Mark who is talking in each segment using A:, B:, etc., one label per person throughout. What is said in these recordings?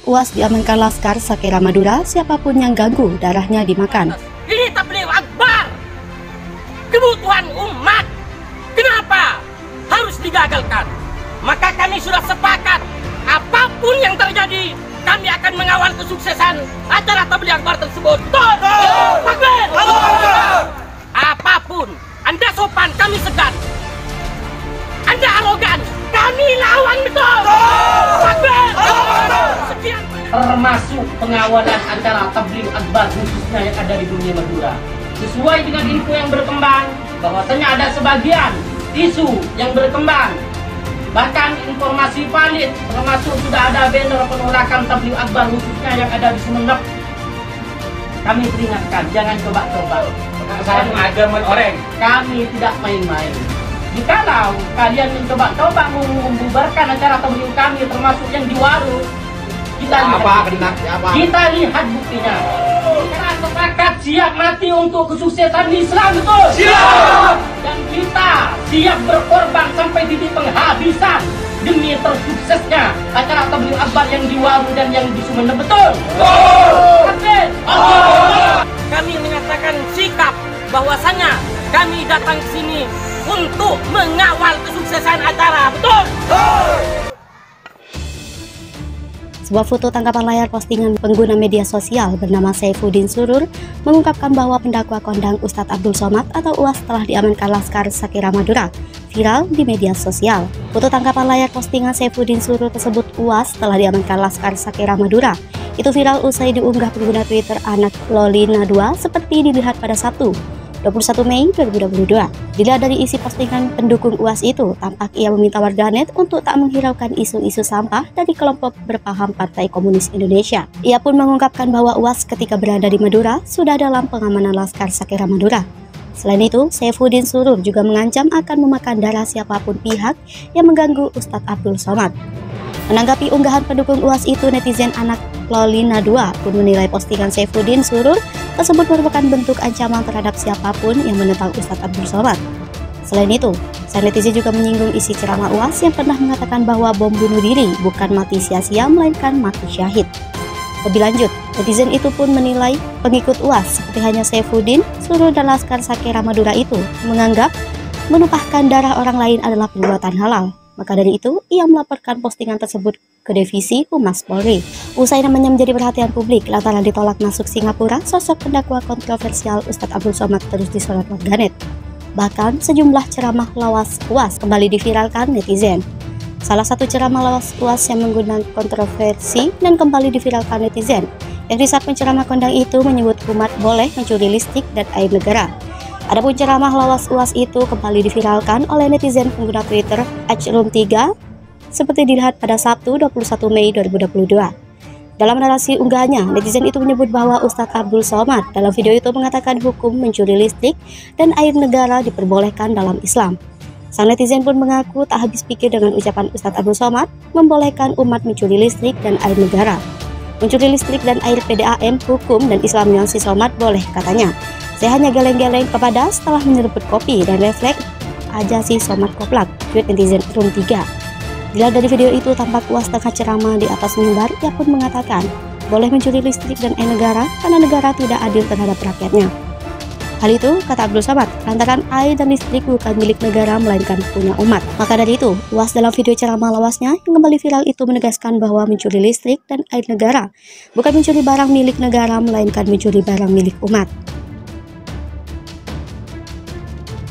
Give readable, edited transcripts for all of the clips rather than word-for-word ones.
A: UAS diamankan Laskar Sakera Madura, siapapun yang ganggu darahnya dimakan.
B: Ini tabligh akbar, kebutuhan umat, kenapa harus digagalkan? Maka kami sudah sepakat, apapun yang terjadi, kami akan mengawal kesuksesan acara tabligh akbar tersebut. Takbir! Apapun, Anda sopan, kami segan. Anda arogan, kami lawan betul. Takbir! Sekian. Termasuk pengawalan acara tabligh akbar khususnya yang ada di dunia Madura. Sesuai dengan info yang berkembang, bahwasanya ada sebagian isu yang berkembang, bahkan informasi valid, termasuk sudah ada banner penolakan tabligh akbar khususnya yang ada di Sumeneb. Kami peringatkan, jangan coba-coba. Saya agama orang. Kami tidak main-main. Jikalau kalian mencoba-coba membubarkan acara tabligh kami, termasuk yang di warung, kita lihat buktinya. Kita sepakat siap mati untuk kesuksesan Islam, betul? Siap! Dan kita siap berkorban sampai titik penghabisan demi tersuksesnya acara tabligh akbar yang di Waru dan yang di Sumeneb, betul? Betul! Kami menyatakan sikap bahwasanya kami datang ke sini untuk mengawal kesuksesan acara, betul?
A: Sebuah foto tangkapan layar postingan pengguna media sosial bernama Saifuddin Surur mengungkapkan bahwa pendakwa kondang Ustadz Abdul Somad atau UAS telah diamankan Laskar Sakera Madura, viral di media sosial. Foto tangkapan layar postingan Saifuddin Surur tersebut UAS telah diamankan Laskar Sakera Madura. Itu viral usai diunggah pengguna Twitter anak Lolina 2 seperti dilihat pada Sabtu, 21 Mei 2022. Dilihat dari isi postingan pendukung UAS itu, tampak ia meminta warganet untuk tak menghiraukan isu-isu sampah dari kelompok berpaham Partai Komunis Indonesia. Ia pun mengungkapkan bahwa UAS ketika berada di Madura sudah dalam pengamanan Laskar Sakera Madura. Selain itu, Saifuddin Surur juga mengancam akan memakan darah siapapun pihak yang mengganggu Ustadz Abdul Somad. Menanggapi unggahan pendukung UAS itu, netizen anak Lolina 2 pun menilai postingan Saifuddin Surur tersebut merupakan bentuk ancaman terhadap siapapun yang menentang Ustadz Abdul Somad. Selain itu, sang netizen juga menyinggung isi ceramah UAS yang pernah mengatakan bahwa bom bunuh diri bukan mati sia-sia melainkan mati syahid. Lebih lanjut, netizen itu pun menilai pengikut UAS seperti hanya Saifuddin Surur dan Laskar Sakera Madura itu menganggap menumpahkan darah orang lain adalah perbuatan halal. Maka dari itu, ia melaporkan postingan tersebut ke Divisi Humas Polri. Usai namanya menjadi perhatian publik lantaran ditolak masuk Singapura, sosok pendakwa kontroversial Ustadz Abdul Somad terus disorot warganet. Bahkan sejumlah ceramah lawas UAS kembali diviralkan netizen. Salah satu ceramah lawas UAS yang mengundang kontroversi dan kembali diviralkan netizen, yang di saat penceramah kondang itu menyebut umat boleh mencuri listrik dan air negara. Adapun ceramah lawas UAS itu kembali diviralkan oleh netizen pengguna Twitter @room3 seperti dilihat pada Sabtu 21 Mei 2022. Dalam narasi unggahannya, netizen itu menyebut bahwa Ustadz Abdul Somad dalam video itu mengatakan hukum mencuri listrik dan air negara diperbolehkan dalam Islam. Sang netizen pun mengaku tak habis pikir dengan ucapan Ustadz Abdul Somad membolehkan umat mencuri listrik dan air negara. Mencuri listrik dan air PDAM hukum dan Islamnya si Somad boleh, katanya. Saya hanya geleng-geleng kepada setelah menyeruput kopi dan refleks aja si Somad koplak, tweet netizen Room 3. Dilihat dari video itu, tampak UAS tengah ceramah di atas mimbar. Ia pun mengatakan boleh mencuri listrik dan air negara karena negara tidak adil terhadap rakyatnya. Hal itu, kata Abdul Somad, lantaran air dan listrik bukan milik negara melainkan punya umat. Maka dari itu, UAS dalam video ceramah lawasnya yang kembali viral itu menegaskan bahwa mencuri listrik dan air negara bukan mencuri barang milik negara melainkan mencuri barang milik umat.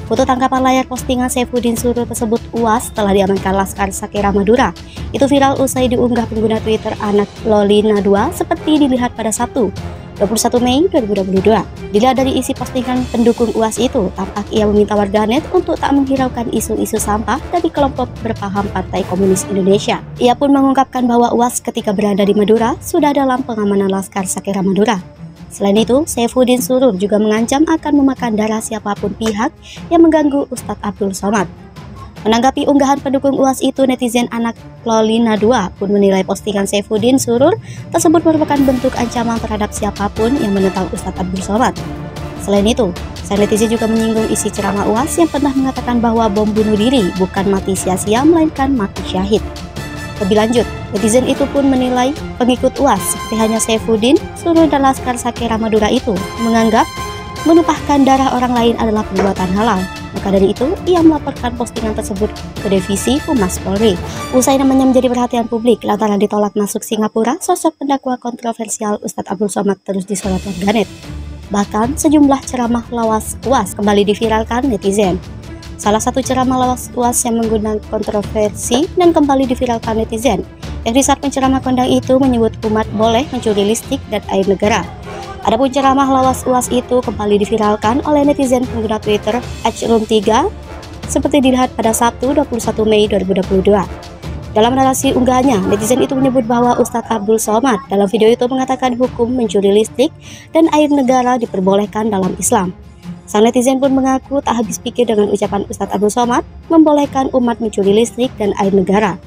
A: Foto tangkapan layar postingan Saifuddin Surur tersebut UAS telah diamankan Laskar Sakera Madura. Itu viral usai diunggah pengguna Twitter anak Lolina 2 seperti dilihat pada Sabtu, 21 Mei 2022. Dilihat dari isi postingan pendukung UAS itu, tampak ia meminta warganet untuk tak menghiraukan isu-isu sampah dari kelompok berpaham Partai Komunis Indonesia. Ia pun mengungkapkan bahwa UAS ketika berada di Madura sudah dalam pengamanan Laskar Sakera Madura. Selain itu, Saifuddin Surur juga mengancam akan memakan darah siapapun pihak yang mengganggu Ustadz Abdul Somad. Menanggapi unggahan pendukung UAS itu, netizen anak Lolina 2 pun menilai postingan Saifuddin Surur tersebut merupakan bentuk ancaman terhadap siapapun yang menentang Ustadz Abdul Somad. Selain itu, sang netizen juga menyinggung isi ceramah UAS yang pernah mengatakan bahwa bom bunuh diri bukan mati sia-sia melainkan mati syahid. Lebih lanjut, netizen itu pun menilai pengikut UAS seperti hanya Saifuddin Surur dan Laskar Sakera Madura itu menganggap menumpahkan darah orang lain adalah perbuatan halal. Maka dari itu, ia melaporkan postingan tersebut ke Divisi Humas Polri. Usai namanya menjadi perhatian publik lantaran ditolak masuk Singapura, sosok pendakwa kontroversial Ustadz Abdul Somad terus disorot warganet. Bahkan sejumlah ceramah lawas UAS kembali diviralkan netizen. Salah satu ceramah lawas UAS yang mengundang kontroversi dan kembali diviralkan netizen, yang di saat penceramah kondang itu menyebut umat boleh mencuri listrik dan air negara. Adapun ceramah lawas UAS itu kembali diviralkan oleh netizen pengguna Twitter @room3 seperti dilihat pada Sabtu 21 Mei 2022. Dalam narasi unggahannya, netizen itu menyebut bahwa Ustadz Abdul Somad dalam video itu mengatakan hukum mencuri listrik dan air negara diperbolehkan dalam Islam. Sang netizen pun mengaku tak habis pikir dengan ucapan Ustadz Abdul Somad membolehkan umat mencuri listrik dan air negara.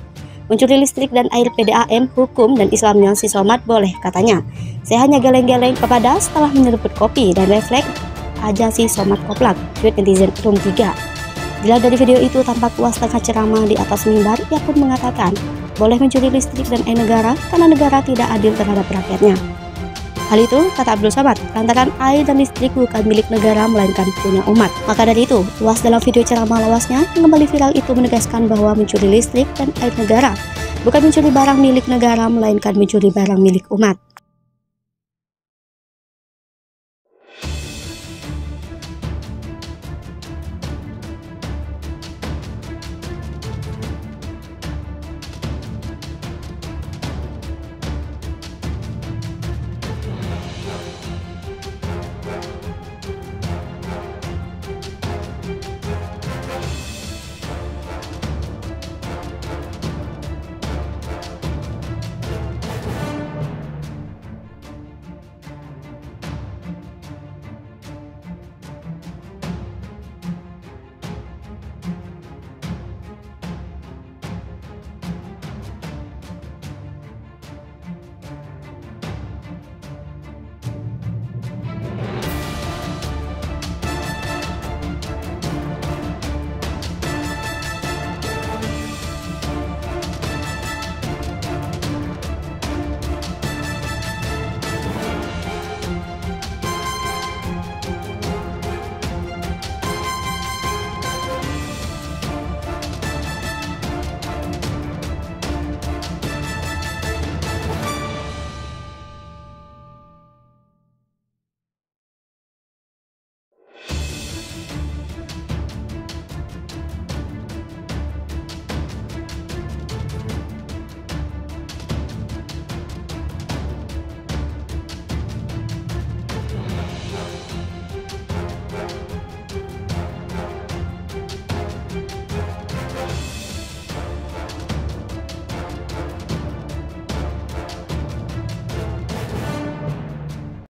A: Mencuri listrik dan air PDAM hukum dan Islamnya si Somad boleh, katanya. Saya hanya geleng-geleng kepada setelah menyeruput kopi dan refleks aja si Somad koplak, tweet netizen Room3. Dilihat dari video itu tampak UAS tengah ceramah di atas mimbar, ia pun mengatakan boleh mencuri listrik dan air negara karena negara tidak adil terhadap rakyatnya. Hal itu, kata Abdul Somad, lantaran air dan listrik bukan milik negara melainkan punya umat. Maka dari itu, UAS dalam video ceramah lawasnya yang kembali viral itu menegaskan bahwa mencuri listrik dan air negara bukan mencuri barang milik negara melainkan mencuri barang milik umat.